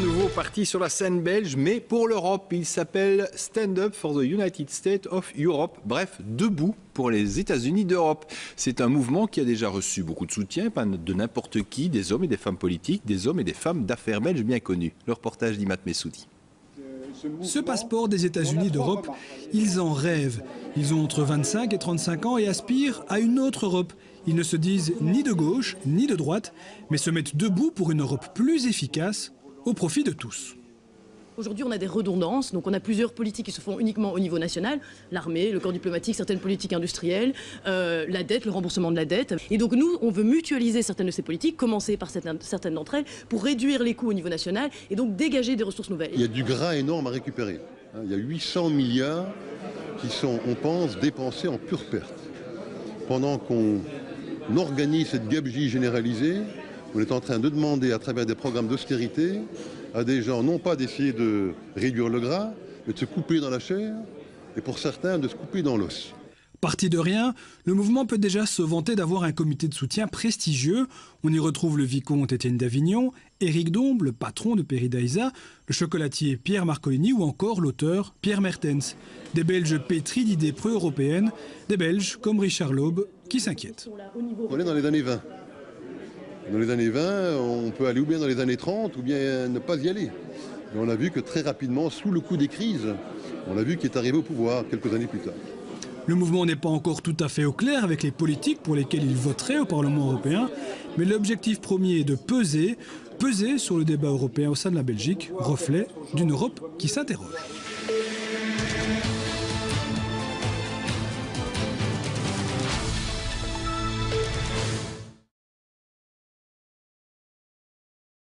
nouveau parti sur la scène belge, mais pour l'Europe. Il s'appelle Stand Up for the United States of Europe. Bref, debout pour les États-Unis d'Europe. C'est un mouvement qui a déjà reçu beaucoup de soutien, pas de n'importe qui, des hommes et des femmes politiques, des hommes et des femmes d'affaires belges bien connus. Le reportage d'Imad Messoudi. Ce passeport des États-Unis d'Europe, ils en rêvent. Ils ont entre 25 et 35 ans et aspirent à une autre Europe. Ils ne se disent ni de gauche ni de droite, mais se mettent debout pour une Europe plus efficace, au profit de tous. Aujourd'hui, on a des redondances, donc on a plusieurs politiques qui se font uniquement au niveau national, l'armée, le corps diplomatique, certaines politiques industrielles, la dette, le remboursement de la dette. Et donc nous, on veut mutualiser certaines de ces politiques, commencer par certaines d'entre elles, pour réduire les coûts au niveau national et donc dégager des ressources nouvelles. Il y a du gras énorme à récupérer. Il y a 800 milliards qui sont, on pense, dépensés en pure perte. Pendant qu'on organise cette gabegie généralisée, on est en train de demander à travers des programmes d'austérité à des gens non pas d'essayer de réduire le gras, mais de se couper dans la chair et pour certains de se couper dans l'os. Parti de rien, le mouvement peut déjà se vanter d'avoir un comité de soutien prestigieux. On y retrouve le vicomte Étienne d'Avignon, Éric Dombe, le patron de Peridaisa, le chocolatier Pierre Marcolini ou encore l'auteur Pierre Mertens. Des Belges pétris d'idées pro-européennes, des Belges comme Richard Laube qui s'inquiètent. On est dans les années 20. Dans les années 20, on peut aller ou bien dans les années 30 ou bien ne pas y aller. Mais on a vu que très rapidement, sous le coup des crises, on a vu qu'il est arrivé au pouvoir quelques années plus tard. Le mouvement n'est pas encore tout à fait au clair avec les politiques pour lesquelles il voterait au Parlement européen, mais l'objectif premier est de peser sur le débat européen au sein de la Belgique, reflet d'une Europe qui s'interroge.